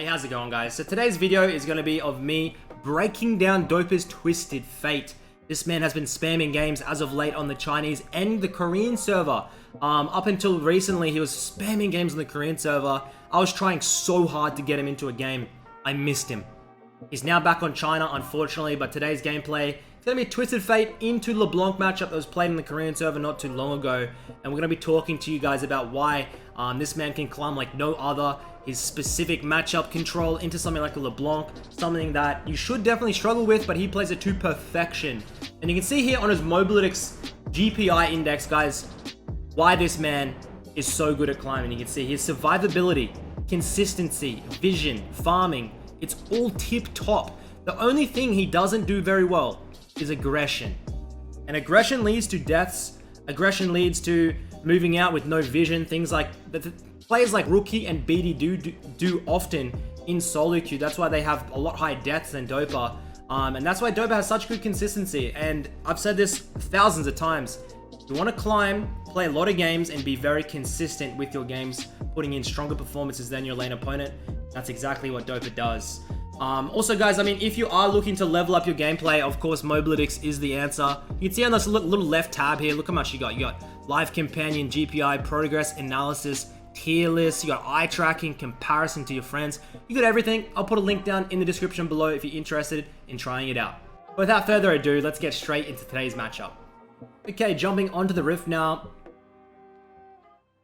Hey, how's it going, guys? So today's video is going to be of me breaking down DOpa's Twisted Fate. This man has been spamming games as of late on the Chinese and the Korean server. Up until recently, he was spamming games on the Korean server. I was trying so hard to get him into a game. I missed him. He's now back on China, unfortunately, but today's gameplay is going to be Twisted Fate into LeBlanc matchup that was played in the Korean server not too long ago. And we're going to be talking to you guys about why this man can climb like no other. His specific matchup control into something like a LeBlanc, something that you should definitely struggle with, but he plays it to perfection. And you can see here on his Mobalytics GPI index, guys, why this man is so good at climbing. You can see his survivability, consistency, vision, farming, it's all tip-top. The only thing he doesn't do very well is aggression. And aggression leads to deaths. Aggression leads to moving out with no vision, things like that. Players like Rookie and BD do often in solo queue. That's why they have a lot higher deaths than DOpa. And that's why DOpa has such good consistency. And I've said this thousands of times. You want to climb, play a lot of games, and be very consistent with your games, putting in stronger performances than your lane opponent. That's exactly what DOpa does. Also, guys, I mean, if you are looking to level up your gameplay, of course, Mobalytics is the answer. You can see on this little left tab here, look how much you got. You got Live Companion, GPI, Progress, Analysis, Tier List, you got eye tracking, comparison to your friends. You got everything. I'll put a link down in the description below if you're interested in trying it out. But without further ado, let's get straight into today's matchup. Okay, jumping onto the rift now.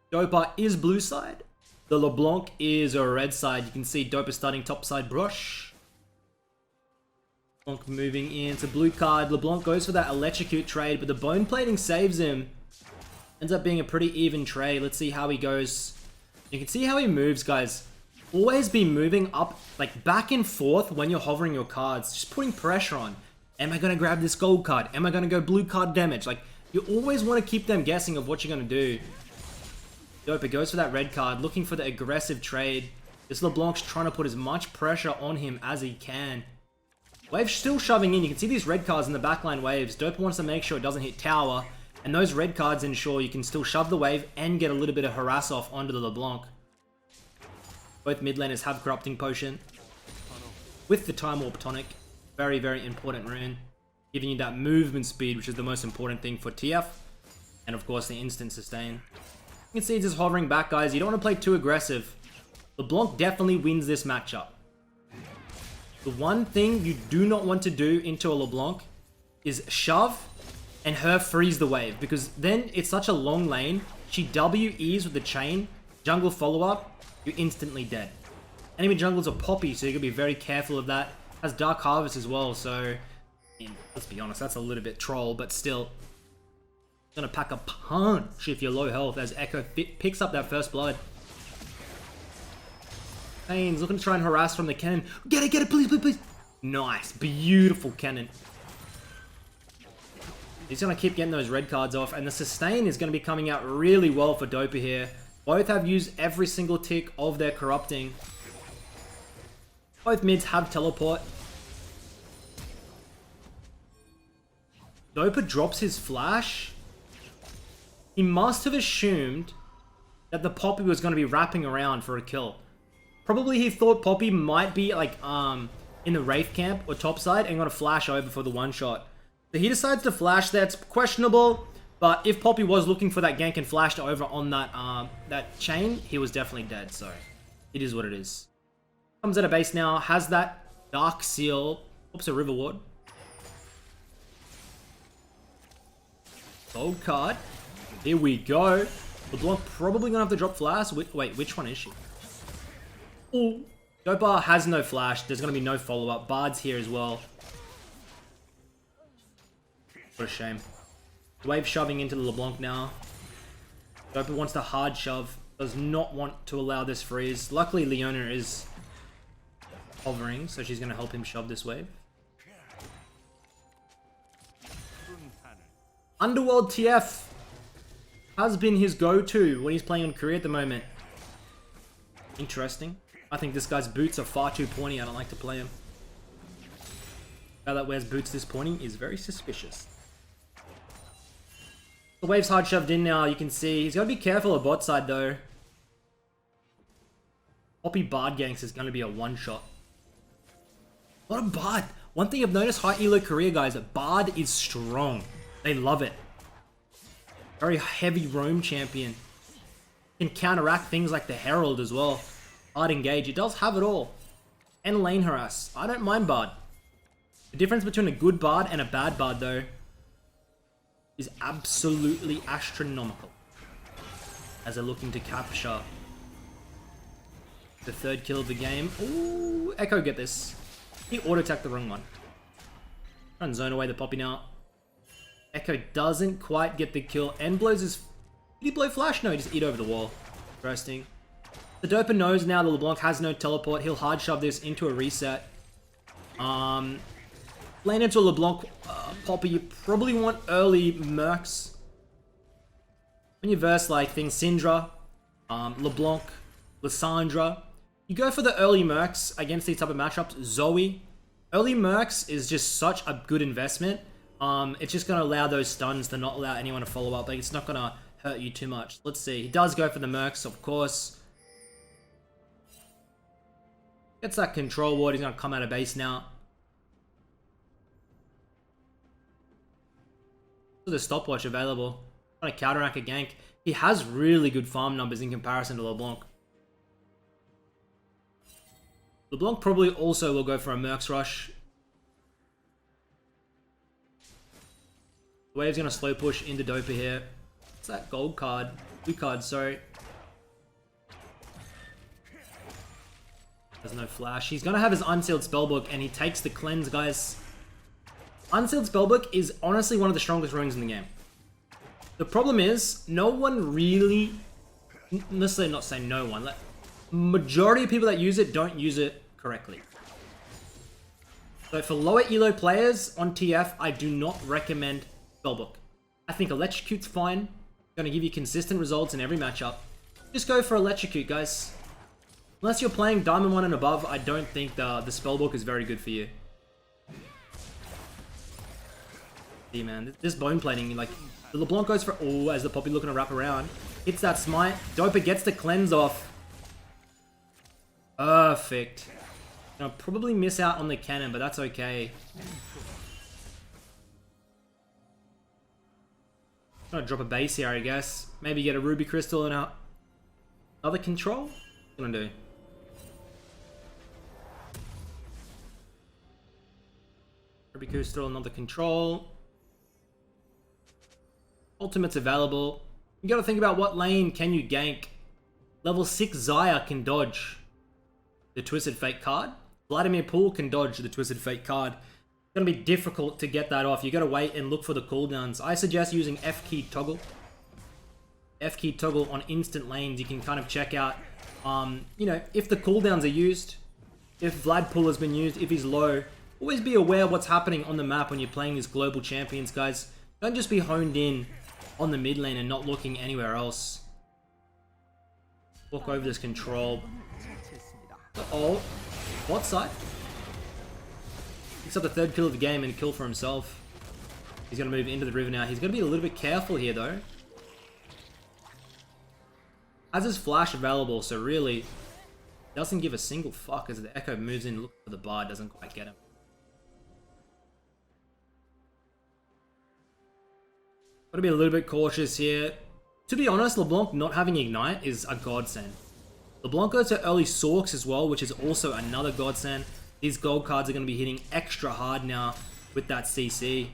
DOpa is blue side. The LeBlanc is a red side. You can see DOpa starting top side brush. LeBlanc moving into blue card. LeBlanc goes for that electrocute trade, but the bone plating saves him. Ends up being a pretty even trade. Let's see how he goes. You can see how he moves, guys. Always be moving up, like back and forth when you're hovering your cards. Just putting pressure on. Am I going to grab this gold card? Am I going to go blue card damage? Like, you always want to keep them guessing of what you're going to do. DOpa goes for that red card, looking for the aggressive trade. This LeBlanc's trying to put as much pressure on him as he can. Wave's still shoving in. You can see these red cards in the backline waves. DOpa wants to make sure it doesn't hit tower. And those red cards ensure you can still shove the wave and get a little bit of harass off onto the LeBlanc. Both mid laners have Corrupting Potion. With the Time Warp Tonic. Very, very important rune. Giving you that movement speed, which is the most important thing for TF. And of course the instant sustain. You can see it's just hovering back, guys. You don't want to play too aggressive. LeBlanc definitely wins this matchup. The one thing you do not want to do into a LeBlanc is shove and her freeze the wave, because then it's such a long lane. She WEs with the chain, jungle follow-up, you're instantly dead. Enemy jungles are poppy, so you gotta be very careful of that. Has Dark Harvest as well, so I mean, let's be honest, that's a little bit troll, but still. Gonna pack a punch if you're low health as Echo picks up that first blood. Pain's looking to try and harass from the cannon. Get it, please, please, please. Nice, beautiful cannon. He's going to keep getting those red cards off, and the sustain is going to be coming out really well for DOpa here. Both have used every single tick of their corrupting. Both mids have teleport. DOpa drops his flash. He must have assumed that the Poppy was going to be wrapping around for a kill. Probably he thought Poppy might be like in the Wraith camp or topside and going to flash over for the one shot. So he decides to flash there. It's questionable, but if Poppy was looking for that gank and flashed over on that that chain, he was definitely dead. So it is what it is. Comes at a base now, has that Dark Seal. Oops, a River Ward. Gold card. Here we go. LeBlanc probably gonna have to drop flash. Wait, which one is she? Oh, DOpa has no flash. There's gonna be no follow-up. Bard's here as well. What a shame. Wave shoving into the LeBlanc now. DOpa wants to hard shove. Does not want to allow this freeze. Luckily, Leona is hovering, so she's going to help him shove this wave. Underworld TF has been his go-to when he's playing on Korea at the moment. Interesting. I think this guy's boots are far too pointy. I don't like to play him. Guy that wears boots this pointy is very suspicious. The wave's hard shoved in now, you can see. He's got to be careful of bot side though. Poppy Bard ganks is going to be a one-shot. What a Bard. One thing I've noticed, high elo career guys, that Bard is strong. They love it. Very heavy roam champion. Can counteract things like the Herald as well. Bard engage, it does have it all. And lane harass. I don't mind Bard. The difference between a good Bard and a bad Bard though is absolutely astronomical. As they're looking to capture the third kill of the game. Ooh, Echo get this. He auto-attacked the wrong one. Try and zone away the Poppy now. Echo doesn't quite get the kill and blows his... Did he blow flash? No, he just eat over the wall. Interesting. The DOpa knows now that LeBlanc has no teleport. He'll hard shove this into a reset. Lane into a LeBlanc Poppy, you probably want early Mercs. When you verse like things Syndra, LeBlanc, Lissandra, you go for the early Mercs against these type of matchups. Zoe. Early Mercs is just such a good investment. It's just going to allow those stuns to not allow anyone to follow up. Like, it's not going to hurt you too much. Let's see. He does go for the Mercs, of course. Gets that control ward. He's going to come out of base now. So the stopwatch available. Trying to counteract a gank. He has really good farm numbers in comparison to LeBlanc. LeBlanc probably also will go for a Mercs rush. The wave's going to slow push into DOpa here. What's that gold card? Blue card, sorry. There's no flash. He's going to have his Unsealed Spellbook and he takes the cleanse, guys. Unsealed Spellbook is honestly one of the strongest runes in the game. The problem is, no one really... Let's not say no one. Like, majority of people that use it don't use it correctly. So for lower elo players on TF, I do not recommend Spellbook. I think Electrocute's fine. Going to give you consistent results in every matchup. Just go for Electrocute, guys. Unless you're playing Diamond 1 and above, I don't think the Spellbook is very good for you. See, man, this bone plating, like, the LeBlanc goes for... Oh, as the Poppy looking to wrap around. Hits that smite. DOpa gets the cleanse off. Perfect. I'll probably miss out on the cannon, but that's okay. Trying to drop a base here, I guess. Maybe get a Ruby Crystal and another control? What's gonna do? Ruby Crystal, another control. Ultimate's available. You gotta think about what lane can you gank. Level 6 Xayah can dodge the Twisted Fate card. Vladimir Poole can dodge the Twisted Fate card. It's gonna be difficult to get that off. You gotta wait and look for the cooldowns. I suggest using F key toggle. F key toggle on instant lanes. You can kind of check out, you know, if the cooldowns are used, if Vlad Poole has been used, if he's low. Always be aware of what's happening on the map when you're playing these global champions, guys. Don't just be honed in on the mid lane and not looking anywhere else. Walk over this control. Oh, what side? Picks up the third kill of the game and kill for himself. He's going to move into the river now. He's going to be a little bit careful here though. Has his flash available, so really doesn't give a single fuck as the Echo moves in, looks for the Bard, doesn't quite get him. Gotta be a little bit cautious here. To be honest, LeBlanc not having Ignite is a godsend. LeBlanc goes to early Sorks as well, which is also another godsend. These gold cards are going to be hitting extra hard now with that CC.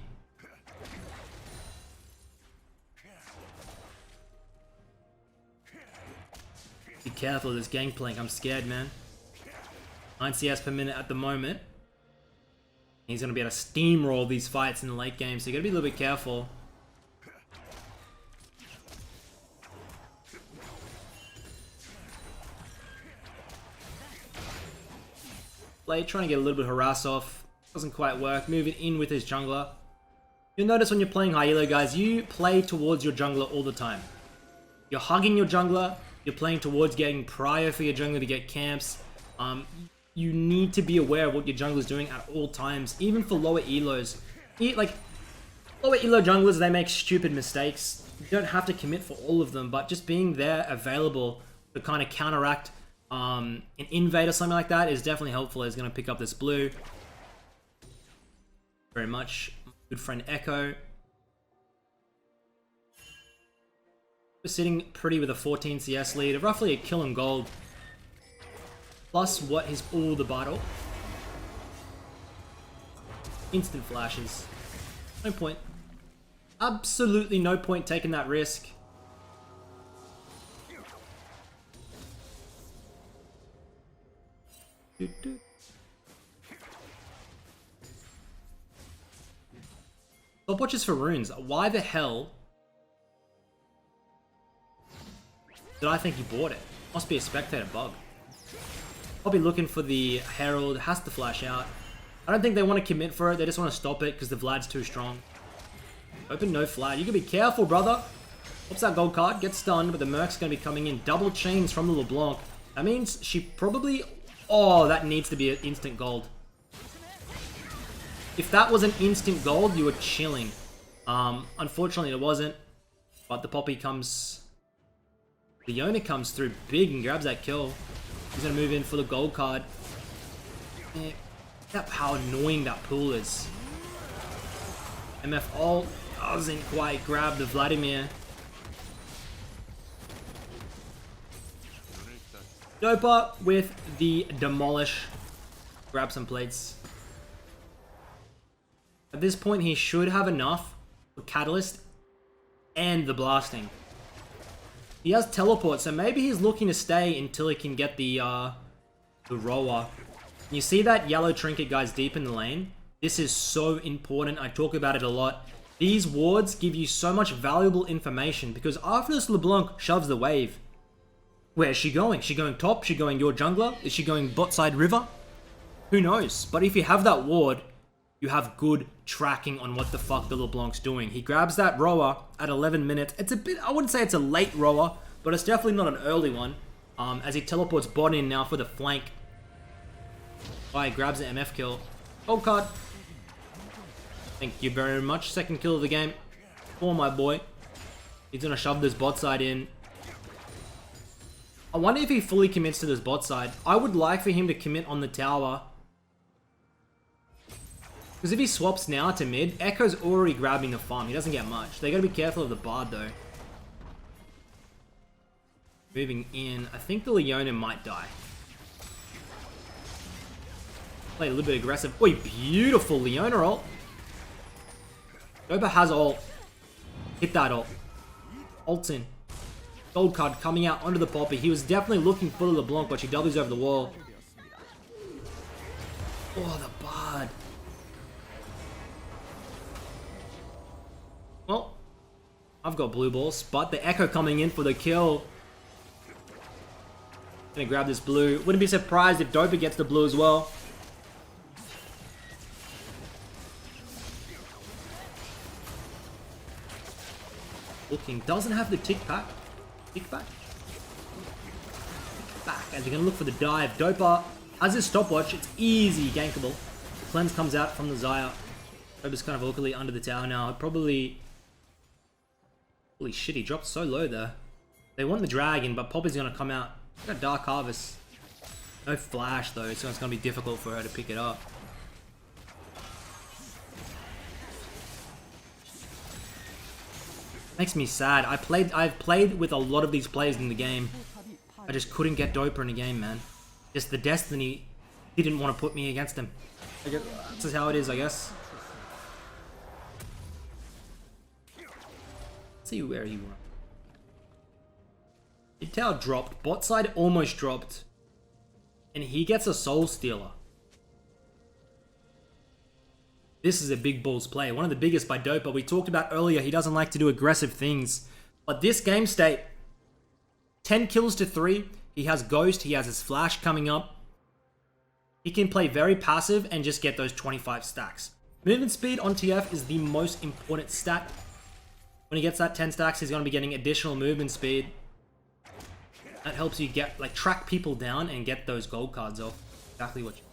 Be careful of this gangplank, I'm scared, man. 9 CS per minute at the moment. He's going to be able to steamroll these fights in the late game, so you got to be a little bit careful. Blade trying to get a little bit of harass off. Doesn't quite work. Move it in with his jungler. You'll notice when you're playing high elo, guys, you play towards your jungler all the time. You're hugging your jungler. You're playing towards getting prio for your jungler to get camps. You need to be aware of what your jungler is doing at all times, even for lower elos. Like, lower elo junglers, they make stupid mistakes. You don't have to commit for all of them, but just being there, available to kind of counteract an invade or something like that is definitely helpful. He's going to pick up this blue. Very much. Good friend Echo. We're sitting pretty with a 14 CS lead, roughly a kill and gold. Plus what is all the battle. Instant flashes. No point. Absolutely no point taking that risk. Stopwatches for runes. Why the hell did I think he bought it? Must be a spectator bug. Probably looking for the Herald. Has to flash out. I don't think they want to commit for it. They just want to stop it because the Vlad's too strong. Open no flag. You can be careful, brother. Pops that gold card. Gets stunned, but the Merc's going to be coming in. Double chains from the LeBlanc. That means she probably... Oh, that needs to be an instant gold. If that was an instant gold, you were chilling. Unfortunately, it wasn't. But the Poppy comes... Leona comes through big and grabs that kill. He's going to move in for the gold card. Yeah, that's how annoying that pool is. MF ult doesn't quite grab the Vladimir. DOpa with the demolish. Grab some plates. At this point, he should have enough for Catalyst and the blasting. He has teleport, so maybe he's looking to stay until he can get the rower. You see that yellow trinket, guys, deep in the lane? This is so important. I talk about it a lot. These wards give you so much valuable information because after this LeBlanc shoves the wave, where is she going? Is she going top? Is she going your jungler? Is she going bot side river? Who knows? But if you have that ward, you have good tracking on what the fuck the LeBlanc's doing. He grabs that rower at 11 minutes. It's a bit, I wouldn't say it's a late rower, but it's definitely not an early one. As he teleports bot in now for the flank. Oh, he grabs the MF kill. Gold card. Thank you very much. Second kill of the game for my boy. He's gonna shove this bot side in. I wonder if he fully commits to this bot side. I would like for him to commit on the tower. Because if he swaps now to mid, Echo's already grabbing the farm. He doesn't get much. They gotta be careful of the Bard though. Moving in. I think the Leona might die. Play a little bit aggressive. Oi, beautiful Leona ult. DOpa has ult. Hit that ult. Ult's in. Gold card coming out onto the Poppy. He was definitely looking for the LeBlanc, but she W's over the wall. Oh, the Bard. Well, I've got blue balls, but the Echo coming in for the kill. Gonna grab this blue. Wouldn't be surprised if DOpa gets the blue as well. Looking, doesn't have the tick back. Tick back? Tick back. As you're gonna look for the dive. DOpa has his stopwatch. It's easy gankable. The cleanse comes out from the Xayah. DOpa's kind of awkwardly under the tower now. Probably... Holy shit, he dropped so low there. They want the dragon, but Poppy's gonna come out. Got Dark Harvest. No flash though, so it's gonna be difficult for her to pick it up. Makes me sad. I've played with a lot of these players in the game. I just couldn't get DOpa in a game, man. Just the destiny didn't want to put me against him. That's just how it is, I guess. Let's see where he went. Mid tower dropped. Bot side almost dropped. And he gets a Soul Stealer. This is a big balls play. One of the biggest by DOpa. We talked about earlier, he doesn't like to do aggressive things. But this game state, 10 kills to 3. He has Ghost. He has his Flash coming up. He can play very passive and just get those 25 stacks. Movement speed on TF is the most important stat. When he gets that 10 stacks, he's going to be getting additional movement speed. That helps you get, like, track people down and get those gold cards off. Exactly what you...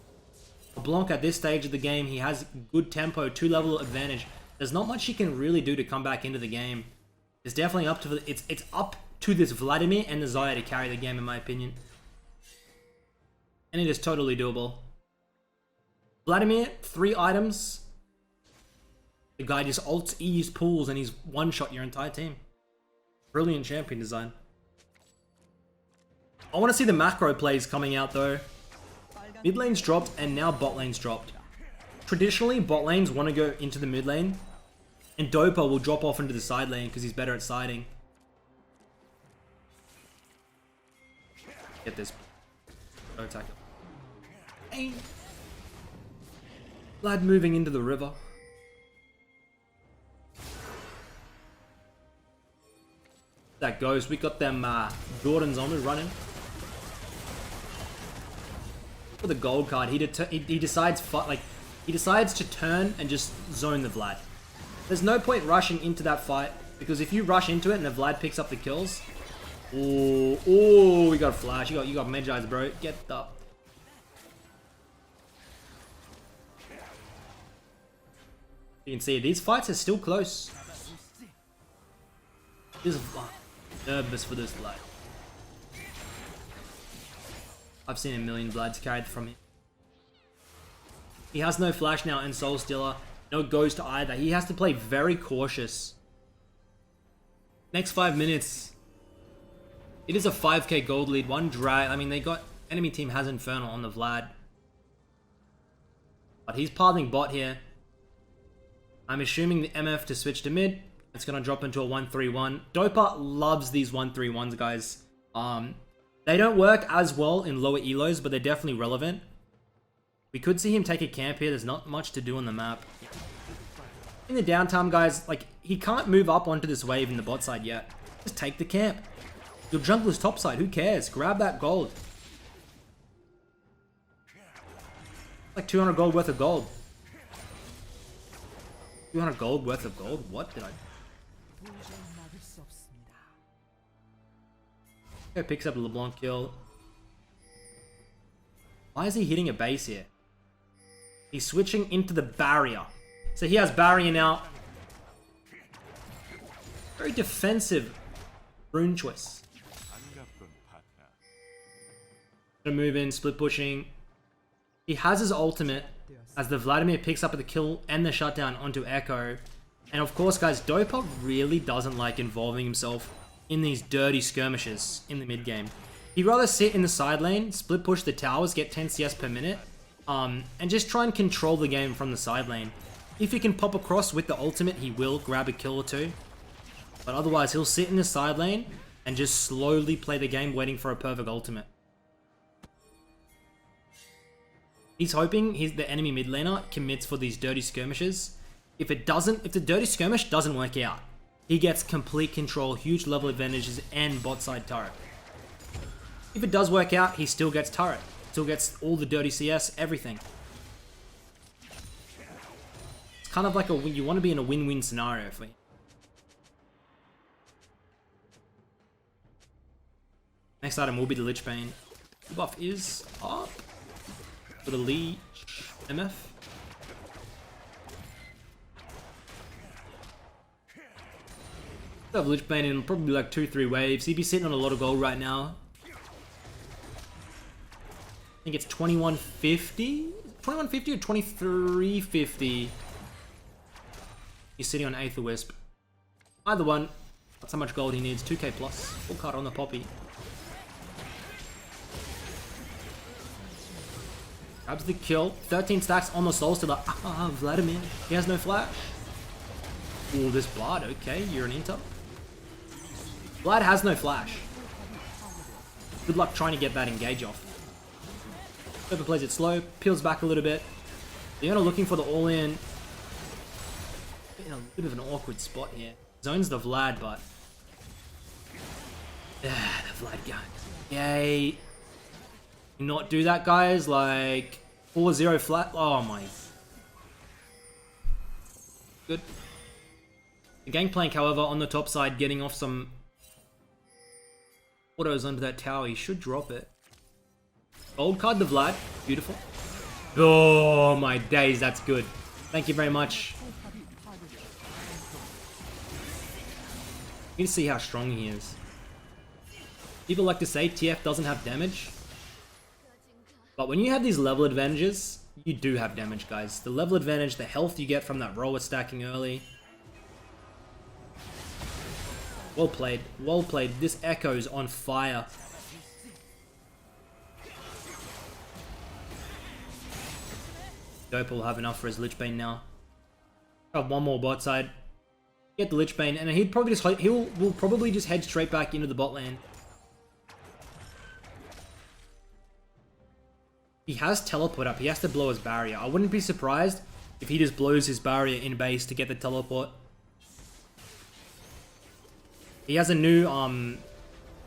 Blanc at this stage of the game, he has good tempo, 2-level advantage. There's not much he can really do to come back into the game. It's definitely up to it's up to this Vladimir and the Xayah to carry the game, in my opinion. And it is totally doable. Vladimir, 3 items. The guy just ults E's pools and he's one-shot your entire team. Brilliant champion design. I want to see the macro plays coming out though. Mid lane's dropped and now bot lane's dropped. Traditionally, bot lanes want to go into the mid lane. And DOpa will drop off into the side lane because he's better at siding. Get this. Go attack it. Hey. Lad moving into the river. That goes. We got them Jordans on. We're running. For the gold card, he decides to turn and just zone the Vlad. There's no point rushing into that fight because if you rush into it and the Vlad picks up the kills, oh, we got a flash. You got Medjai's, bro. Get the. You can see these fights are still close. This is nervous for this Vlad. I've seen a million Vlads carried from him. He has no flash now and Soul Stealer. No ghost either. He has to play very cautious. Next 5 minutes. It is a 5k gold lead. 1 drag. I mean, they got... Enemy team has Infernal on the Vlad. But he's piling bot here. I'm assuming the MF to switch to mid. It's going to drop into a 1-3-1. DOpa loves these 1-3-1s, guys. They don't work as well in lower elos, but they're definitely relevant. We could see him take a camp here. There's not much to do on the map. In the downtime, guys, like, he can't move up onto this wave in the bot side yet. Just take the camp. Your jungler's top side. Who cares? Grab that gold. Like 200 gold worth of gold. 200 gold worth of gold? What did I... Okay, picks up a LeBlanc kill. Why is he hitting a base here? He's switching into the barrier. So he has barrier now. Very defensive rune choice. Gonna move in, split pushing. He has his ultimate as the Vladimir picks up the kill and the shutdown onto Echo. And of course, guys, DOpa really doesn't like involving himself in these dirty skirmishes in the mid game. He'd rather sit in the side lane, split push the towers, get 10 CS per minute, and just try and control the game from the side lane. If he can pop across with the ultimate, he will grab a kill or 2. But otherwise, he'll sit in the side lane and just slowly play the game, waiting for a perfect ultimate. He's hoping the enemy mid laner commits for these dirty skirmishes. If the dirty skirmish doesn't work out, he gets complete control, huge level advantages, and bot side turret. If it does work out, he still gets turret. Still gets all the dirty CS, everything. It's kind of like you want to be in a win-win scenario for you. Next item will be the Lich Bane. The buff is up for the Leech MF. Have Lich Bane in probably like 2-3 waves. He'd be sitting on a lot of gold right now. I think it's 2150? 2150 or 2350? He's sitting on Aether Wisp. Either one. That's how much gold he needs. 2k plus. Full card on the Poppy. Grabs the kill. 13 stacks on the Soul Stealer. Ah, Vladimir. He has no flash. Oh, this Blood. Okay, you're an inter. Vlad has no flash. Good luck trying to get that engage off. DOpa plays it slow, peels back a little bit. They're looking for the all-in. In a bit of an awkward spot here. Zones the Vlad, but... yeah, the Vlad gun. Yay. Not do that, guys. Like, 4-0 flat. Oh my. Good. The Gangplank, however, on the top side, getting off some autos under that tower. He should drop it. Gold card the Vlad. Beautiful. Oh my days, that's good. Thank you very much. You can see how strong he is. People like to say TF doesn't have damage. But when you have these level advantages, you do have damage, guys. The level advantage, the health you get from that roller stacking early. Well played. Well played. This Echo's on fire. DOpa will have enough for his Lich Bane now. Have one more bot side. Get the Lich Bane, and he'd probably just will probably just head straight back into the bot lane. He has teleport up. He has to blow his barrier. I wouldn't be surprised if he just blows his barrier in base to get the teleport. He has a new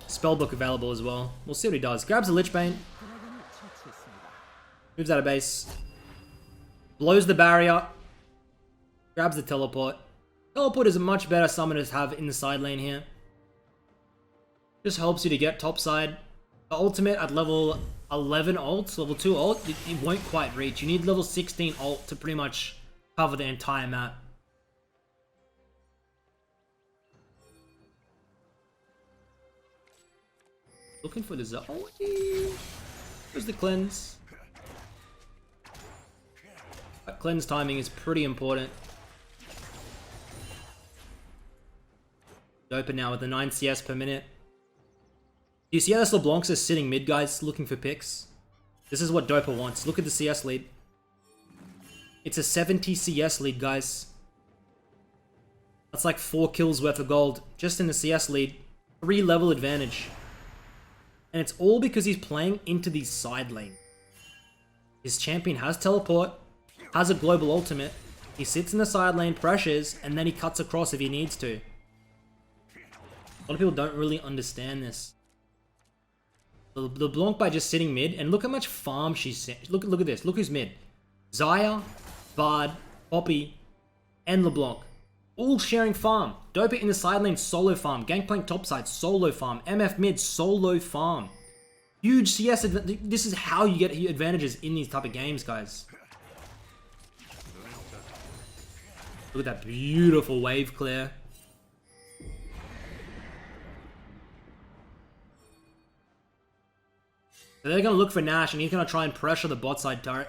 spellbook available as well. We'll see what he does. Grabs a Lich Bane. Moves out of base. Blows the barrier. Grabs the teleport. Teleport is a much better summon to have in the side lane here. Just helps you to get top side. The ultimate at level 11 ult, level 2 ult, it won't quite reach. You need level 16 ult to pretty much cover the entire map. Looking for the Zoe. There's the cleanse. That cleanse timing is pretty important. DOpa now with the 9 CS per minute. Do you see how this LeBlanc's is sitting mid, guys, looking for picks? This is what DOpa wants. Look at the CS lead. It's a 70 CS lead, guys. That's like 4 kills worth of gold just in the CS lead. 3 level advantage. And it's all because he's playing into the side lane. His champion has teleport, has a global ultimate. He sits in the side lane, pressures, and then he cuts across if he needs to. A lot of people don't really understand this. LeBlanc by just sitting mid, and look how much farm she's... Look at this. Look who's mid. Xayah, Bard, Poppy, and LeBlanc. All sharing farm. DOpa in the side lane, solo farm. Gangplank topside, solo farm. MF mid, solo farm. Huge CS advantage. This is how you get advantages in these type of games, guys. Look at that beautiful wave clear. So they're going to look for Nash, and he's going to try and pressure the bot side turret.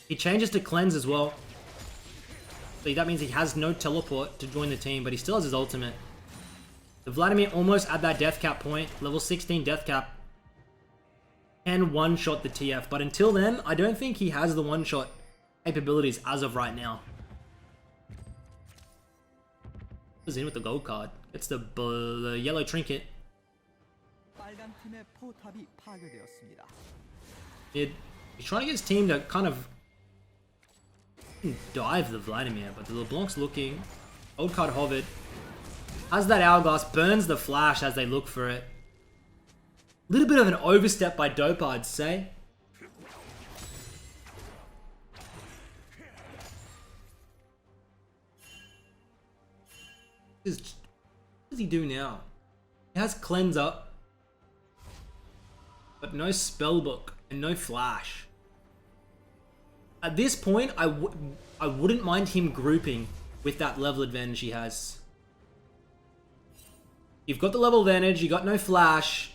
He changes to cleanse as well. So that means he has no teleport to join the team, but he still has his ultimate. So Vladimir almost at that death cap point, level 16 death cap. Can one-shot the TF, but until then, I don't think he has the one-shot capabilities as of right now. Goes in with the gold card. Gets the yellow trinket. He's trying to get his team to kind of dive the Vladimir, but the LeBlanc's looking. Gold card hovered. Has that hourglass, burns the flash as they look for it. A little bit of an overstep by DOpa, I'd say. What does he do now? He has cleanse up, but no spellbook and no flash. At this point, I wouldn't mind him grouping with that level advantage he has. You've got the level advantage, you got no flash.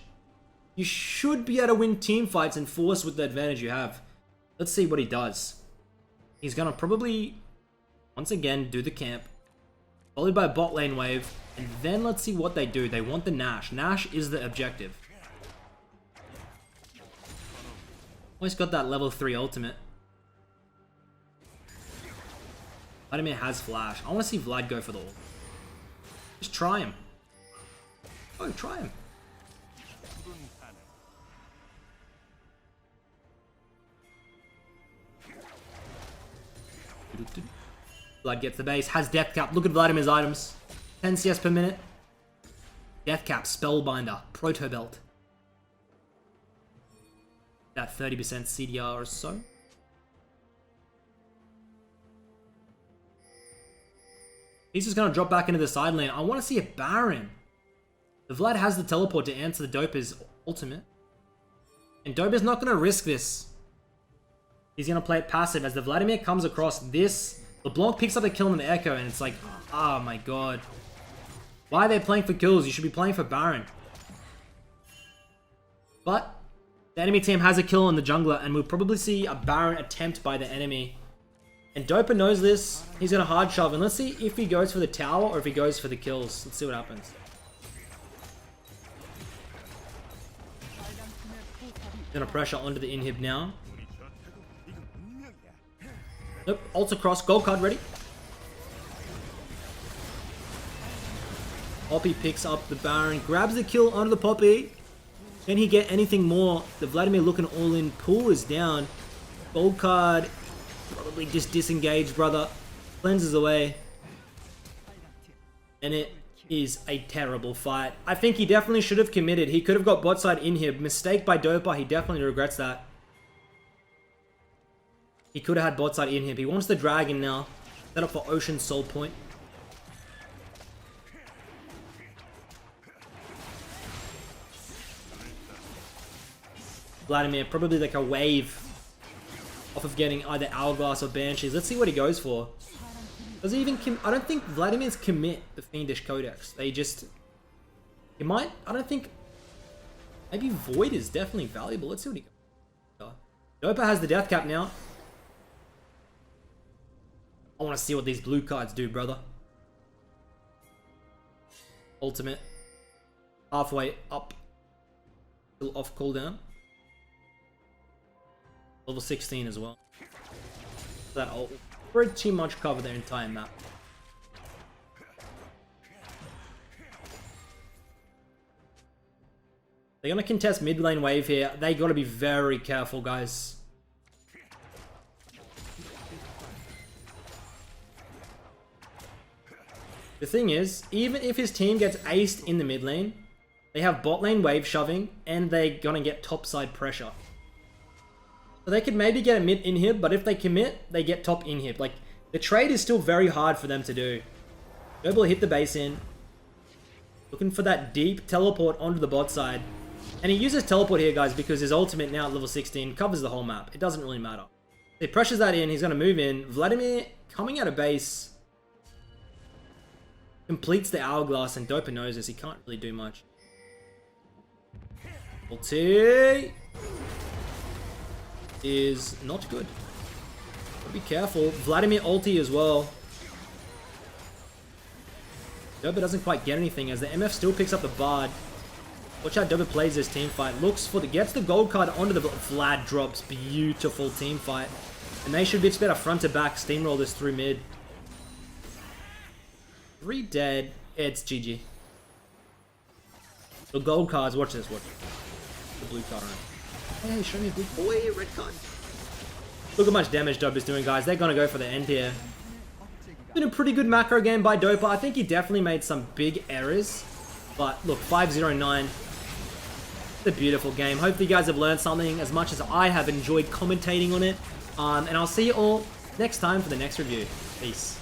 You should be able to win team fights and force with the advantage you have. Let's see what he does. He's gonna probably, once again, do the camp. Followed by a bot lane wave. And then let's see what they do. They want the Nash. Nash is the objective. Almost got that level 3 ultimate. Vladimir has flash. I want to see Vlad go for the ult. Just try him. Oh, try him. Vlad gets the base. Has death cap. Look at Vladimir's items. 10 CS per minute. Death cap. Spellbinder. Proto belt. That 30% CDR or so. He's just going to drop back into the side lane. I want to see a Baron. The Vlad has the teleport to answer the DOpa's ultimate. And DOpa's not going to risk this. He's going to play it passive as the Vladimir comes across this. LeBlanc picks up a kill in the Echo and it's like, oh my god. Why are they playing for kills? You should be playing for Baron. But The enemy team has a kill on the jungler, and we'll probably see a Baron attempt by the enemy. And DOpa knows this. He's going to hard shove. And let's see if he goes for the tower or if he goes for the kills. Let's see what happens. Gonna pressure onto the inhib now. Nope, ult across, gold card ready. Poppy picks up the Baron, grabs the kill onto the Poppy. Can he get anything more? The Vladimir looking all in, pool is down. Gold card, probably just disengaged, brother. Cleanses away. And it is a terrible fight. I think he definitely should have committed. He could have got bot side inhib. Mistake by DOpa. He definitely regrets that. He could have had bot side inhib. He wants the dragon now. Set up for Ocean Soul Point. Vladimir, probably like a wave off of getting either Hourglass or Banshees. Let's see what he goes for. Does he even I don't think Vladimir's commit the Fiendish Codex. They just... He might... I don't think... Maybe Void is definitely valuable. Let's see what he goes. DOpa has the death cap now. I want to see what these blue cards do, brother. Ultimate. Halfway up. Still off cooldown. Level 16 as well. That ult. Pretty much cover their entire map. They're going to contest mid lane wave here. They got to be very careful, guys. The thing is, even if his team gets aced in the mid lane, they have bot lane wave shoving, and they're going to get topside pressure. So they could maybe get a mid inhib, but if they commit, they get top inhib. Like, the trade is still very hard for them to do. DOpa will hit the base in. Looking for that deep teleport onto the bot side. And he uses teleport here, guys, because his ultimate now at level 16 covers the whole map. It doesn't really matter. He pressures that in, he's going to move in. Vladimir, coming out of base, completes the Hourglass, and DOpa knows this. He can't really do much. Ulti is not good. Be careful. Vladimir ulti as well. DOpa doesn't quite get anything as the MF still picks up the Bard. Watch how DOpa plays this team fight. Looks for the... Gets the gold card onto the... Vlad drops. Beautiful team fight. And they should be expected front to back. Steamroll this through mid. 3 dead. It's GG. The gold cards. Watch this. Watch. The blue card on it. Hey, show me a blue... Oh, wait, red card. Look how much damage DOpa's doing, guys. They're going to go for the end here. Been a pretty good macro game by DOpa. I think he definitely made some big errors. But look, 509. It's a beautiful game. Hopefully you guys have learned something as much as I have enjoyed commentating on it. And I'll see you all next time for the next review. Peace.